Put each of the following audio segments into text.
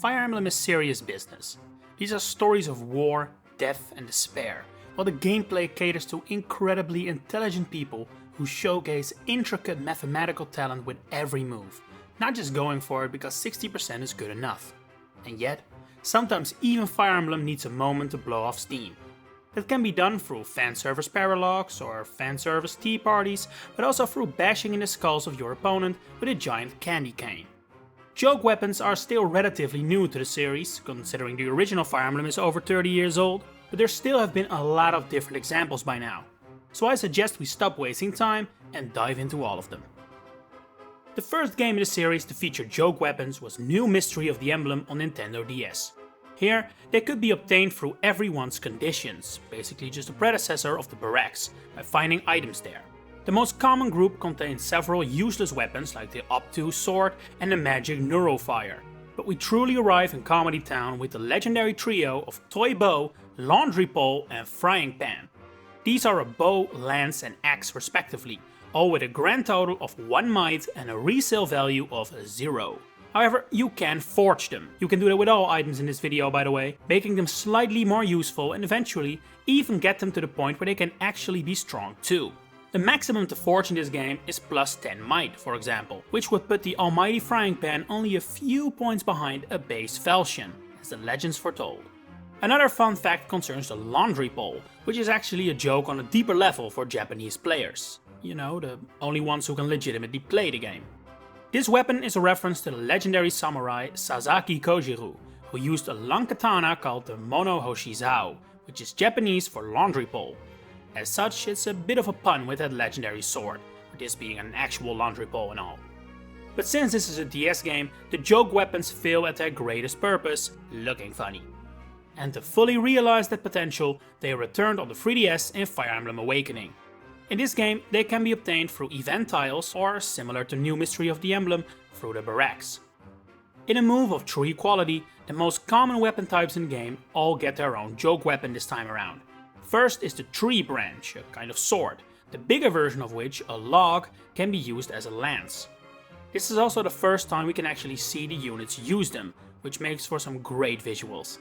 Fire Emblem is serious business. These are stories of war, death and despair, while the gameplay caters to incredibly intelligent people who showcase intricate mathematical talent with every move, not just going for it because 60% is good enough. And yet, sometimes even Fire Emblem needs a moment to blow off steam. That can be done through fanservice paralogs or fanservice tea parties, but also through bashing in the skulls of your opponent with a giant candy cane. Joke weapons are still relatively new to the series, considering the original Fire Emblem is over 30 years old, but there still have been a lot of different examples by now. So I suggest we stop wasting time and dive into all of them. The first game in the series to feature joke weapons was New Mystery of the Emblem on Nintendo DS. Here, they could be obtained through everyone's conditions, basically just a predecessor of the barracks, by finding items there. The most common group contains several useless weapons like the Obtuse sword and the magic Neurofire. But we truly arrive in Comedy Town with the legendary trio of Toy Bow, Laundry Pole and Frying Pan. These are a bow, lance and axe respectively, all with a grand total of 1 might and a resale value of 0. However, you can forge them. You can do that with all items in this video, by the way, making them slightly more useful and eventually even get them to the point where they can actually be strong too. The maximum to forge in this game is plus 10 might, for example, which would put the almighty Frying Pan only a few points behind a base Falchion, as the legends foretold. Another fun fact concerns the Laundry Pole, which is actually a joke on a deeper level for Japanese players. You know, the only ones who can legitimately play the game. This weapon is a reference to the legendary samurai Sasaki Kojiro, who used a long katana called the Mono Hoshizao, which is Japanese for laundry pole. As such, it's a bit of a pun with that legendary sword, with this being an actual laundry pole and all. But since this is a DS game, the joke weapons fail at their greatest purpose, looking funny. And to fully realize that potential, they returned on the 3DS in Fire Emblem Awakening. In this game, they can be obtained through event tiles or, similar to New Mystery of the Emblem, through the barracks. In a move of true equality, the most common weapon types in the game all get their own joke weapon this time around. First is the tree branch, a kind of sword, the bigger version of which, a log, can be used as a lance. This is also the first time we can actually see the units use them, which makes for some great visuals.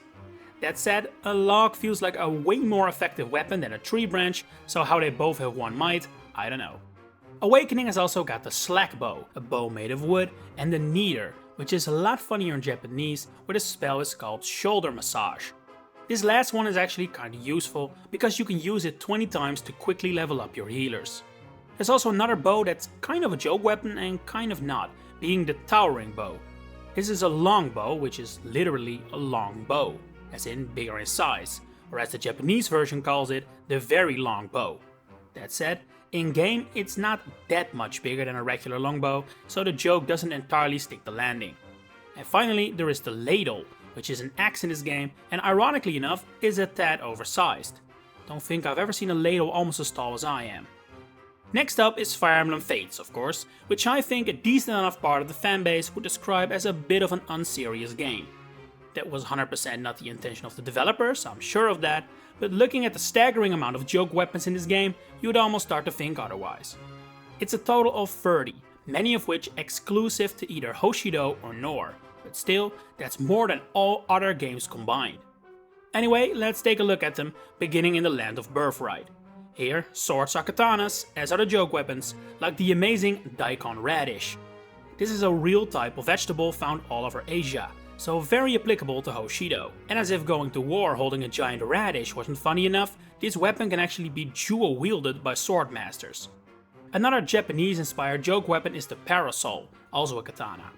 That said, a log feels like a way more effective weapon than a tree branch, so how they both have 1 might, I don't know. Awakening has also got the slack bow, a bow made of wood, and the kneader, which is a lot funnier in Japanese, where the spell is called shoulder massage. This last one is actually kinda useful, because you can use it 20 times to quickly level up your healers. There's also another bow that's kind of a joke weapon and kind of not, being the towering bow. This is a long bow, which is literally a long bow, as in bigger in size, or as the Japanese version calls it, the very long bow. That said, in game it's not that much bigger than a regular longbow, so the joke doesn't entirely stick the landing. And finally there is the ladle, which is an axe in this game and ironically enough is a tad oversized. Don't think I've ever seen a ladle almost as tall as I am. Next up is Fire Emblem Fates, of course, which I think a decent enough part of the fanbase would describe as a bit of an unserious game. That was 100% not the intention of the developers, I'm sure of that, but looking at the staggering amount of joke weapons in this game, you'd almost start to think otherwise. It's a total of 30, many of which exclusive to either Hoshido or Nohr, but still, that's more than all other games combined. Anyway, let's take a look at them, beginning in the Land of Birthright. Here, swords are katanas, as are the joke weapons, like the amazing Daikon Radish. This is a real type of vegetable found all over Asia, so very applicable to Hoshido. And as if going to war holding a giant radish wasn't funny enough, this weapon can actually be dual wielded by sword masters. Another Japanese inspired joke weapon is the Parasol, also a katana.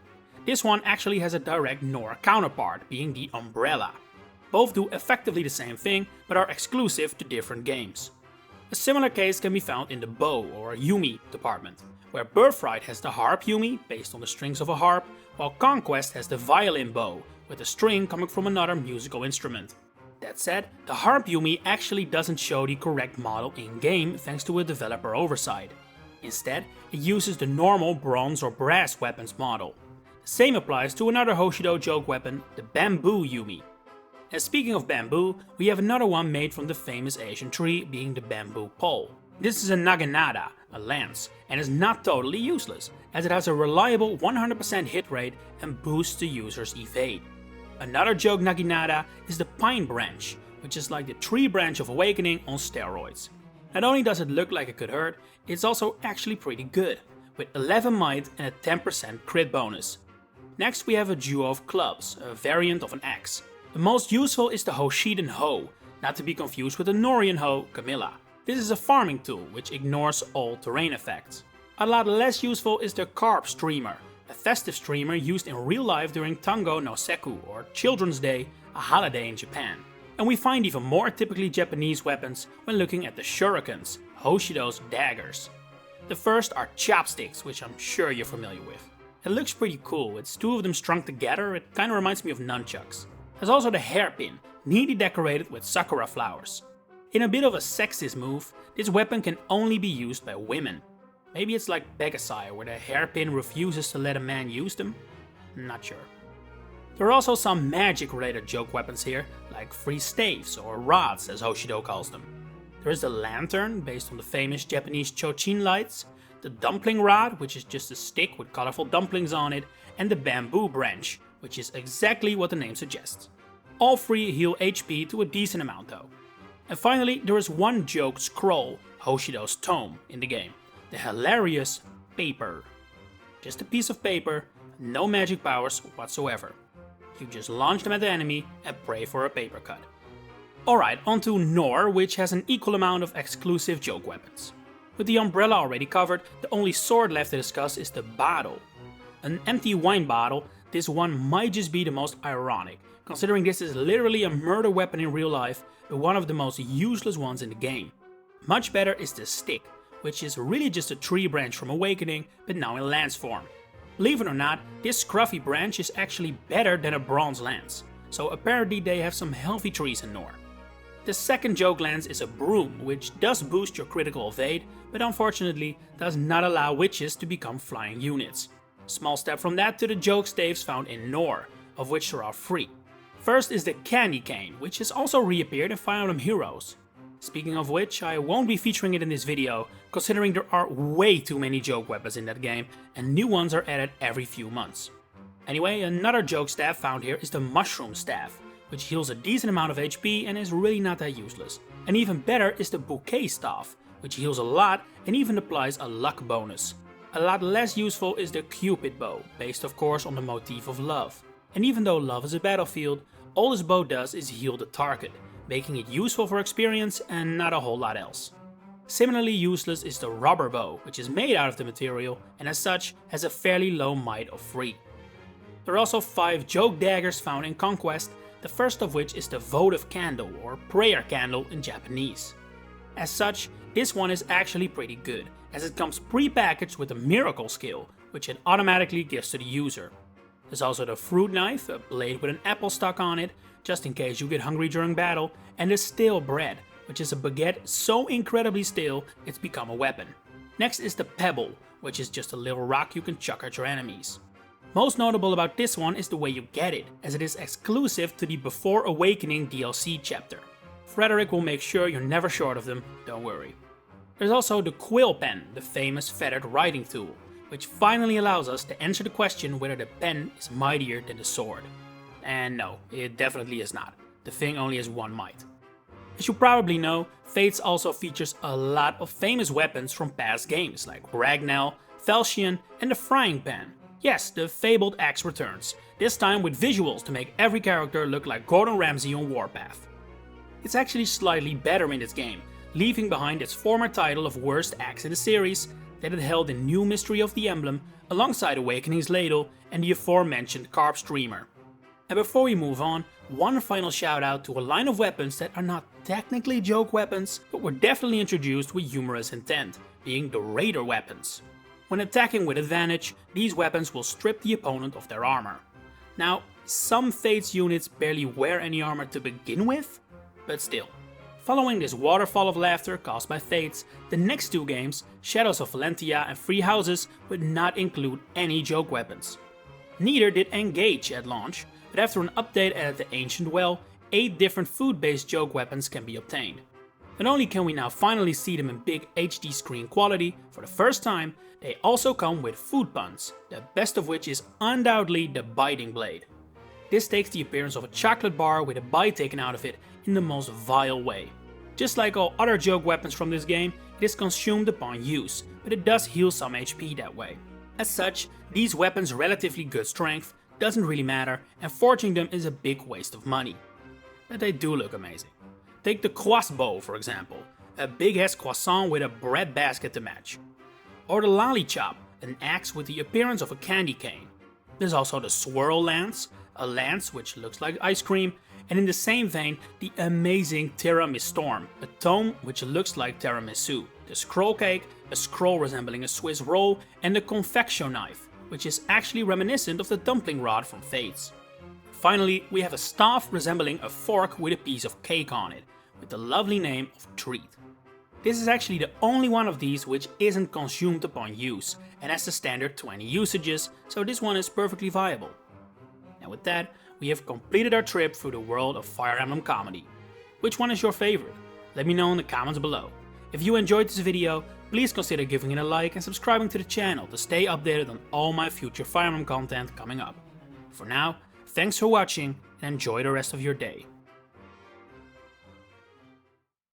This one actually has a direct Nohr counterpart, being the Umbrella. Both do effectively the same thing, but are exclusive to different games. A similar case can be found in the bow or Yumi department, where Birthright has the harp Yumi, based on the strings of a harp, while Conquest has the violin bow, with a string coming from another musical instrument. That said, the harp Yumi actually doesn't show the correct model in-game thanks to a developer oversight. Instead, it uses the normal bronze or brass weapons model. The same applies to another Hoshido joke weapon, the bamboo Yumi. And speaking of bamboo, we have another one made from the famous Asian tree, being the bamboo pole. This is a naginata, a lance, and is not totally useless, as it has a reliable 100% hit rate and boosts the user's evade. Another joke naginata is the Pine Branch, which is like the tree branch of Awakening on steroids. Not only does it look like it could hurt, it's also actually pretty good, with 11 might and a 10% crit bonus. Next we have a duo of clubs, a variant of an axe. The most useful is the Hoshido hoe, not to be confused with the Nohrian hoe, Camilla. This is a farming tool which ignores all terrain effects. A lot less useful is the Carp Streamer, a festive streamer used in real life during Tango no Seku or Children's Day, a holiday in Japan. And we find even more typically Japanese weapons when looking at the shurikens, Hoshido's daggers. The first are chopsticks, which I'm sure you're familiar with. It looks pretty cool, it's two of them strung together, it kinda reminds me of nunchucks. There's also the hairpin, neatly decorated with sakura flowers. In a bit of a sexist move, this weapon can only be used by women. Maybe it's like Pegasai, where the hairpin refuses to let a man use them? Not sure. There are also some magic-related joke weapons here, like free staves or rods as Hoshido calls them. There is the lantern, based on the famous Japanese Chochin lights, the dumpling rod, which is just a stick with colorful dumplings on it, and the bamboo branch, which is exactly what the name suggests. All three heal HP to a decent amount though. And finally, there is one joke scroll, Hoshido's tome, in the game. The hilarious paper. Just a piece of paper, no magic powers whatsoever. You just launch them at the enemy and pray for a paper cut. Alright, onto Nohr, which has an equal amount of exclusive joke weapons. With the umbrella already covered, the only sword left to discuss is the bottle. An empty wine bottle, this one might just be the most ironic, considering this is literally a murder weapon in real life, but one of the most useless ones in the game. Much better is the stick, which is really just a tree branch from Awakening, but now in lance form. Believe it or not, this scruffy branch is actually better than a bronze lance, so apparently they have some healthy trees in Nohr. The second joke lance is a broom, which does boost your critical evade, but unfortunately does not allow witches to become flying units. Small step from that to the joke staves found in Nohr, of which there are 3. First is the candy cane, which has also reappeared in Fire Emblem Heroes. Speaking of which, I won't be featuring it in this video, considering there are way too many joke weapons in that game, and new ones are added every few months. Anyway, another joke staff found here is the mushroom staff, which heals a decent amount of HP and is really not that useless. And even better is the bouquet staff, which heals a lot and even applies a luck bonus. A lot less useful is the Cupid bow, based of course on the motif of love. And even though love is a battlefield, all this bow does is heal the target, making it useful for experience and not a whole lot else. Similarly useless is the rubber bow, which is made out of the material and as such has a fairly low might of 3. There are also 5 joke daggers found in Conquest, the first of which is the votive candle or prayer candle in Japanese. As such, this one is actually pretty good, as it comes pre-packaged with a miracle skill, which it automatically gives to the user. There's also the fruit knife, a blade with an apple stuck on it, just in case you get hungry during battle, and the stale bread, which is a baguette so incredibly stale it's become a weapon. Next is the pebble, which is just a little rock you can chuck at your enemies. Most notable about this one is the way you get it, as it is exclusive to the Before Awakening DLC chapter. Frederick will make sure you're never short of them, don't worry. There's also the quill pen, the famous feathered writing tool, which finally allows us to answer the question whether the pen is mightier than the sword. And no, it definitely is not. The thing only has 1 might. As you probably know, Fates also features a lot of famous weapons from past games like Ragnell, Falchion and the frying pan. Yes, the fabled axe returns, this time with visuals to make every character look like Gordon Ramsay on Warpath. It's actually slightly better in this game, leaving behind its former title of worst axe in the series that it held in New Mystery of the Emblem alongside Awakening's Ladle and the aforementioned Carp Streamer. And before we move on, one final shout out to a line of weapons that are not technically joke weapons, but were definitely introduced with humorous intent, being the Raider weapons. When attacking with advantage, these weapons will strip the opponent of their armor. Now, some Fates units barely wear any armor to begin with, but still. Following this waterfall of laughter caused by Fates, the next 2 games, Shadows of Valentia and Free Houses, would not include any joke weapons. Neither did Engage at launch, but after an update at the Ancient Well, 8 different food-based joke weapons can be obtained. Not only can we now finally see them in big HD screen quality for the first time, they also come with food puns, the best of which is undoubtedly the Biting Blade. This takes the appearance of a chocolate bar with a bite taken out of it in the most vile way. Just like all other joke weapons from this game, it is consumed upon use, but it does heal some HP that way. As such, these weapons' relatively good strength doesn't really matter, and forging them is a big waste of money. But they do look amazing. Take the croissant for example, a big ass croissant with a bread basket to match. Or the lollychop, an axe with the appearance of a candy cane. There's also the swirl lance, a lance which looks like ice cream, and in the same vein, the amazing tiramisu storm, a tome which looks like tiramisu, the scroll cake, a scroll resembling a Swiss roll, and the confection knife, which is actually reminiscent of the dumpling rod from Fates. Finally, we have a staff resembling a fork with a piece of cake on it, with the lovely name of Treat. This is actually the only one of these which isn't consumed upon use, and has the standard 20 usages, so this one is perfectly viable. And with that, we have completed our trip through the world of Fire Emblem comedy. Which one is your favorite? Let me know in the comments below. If you enjoyed this video, please consider giving it a like and subscribing to the channel to stay updated on all my future Fire Emblem content coming up. For now, thanks for watching and enjoy the rest of your day.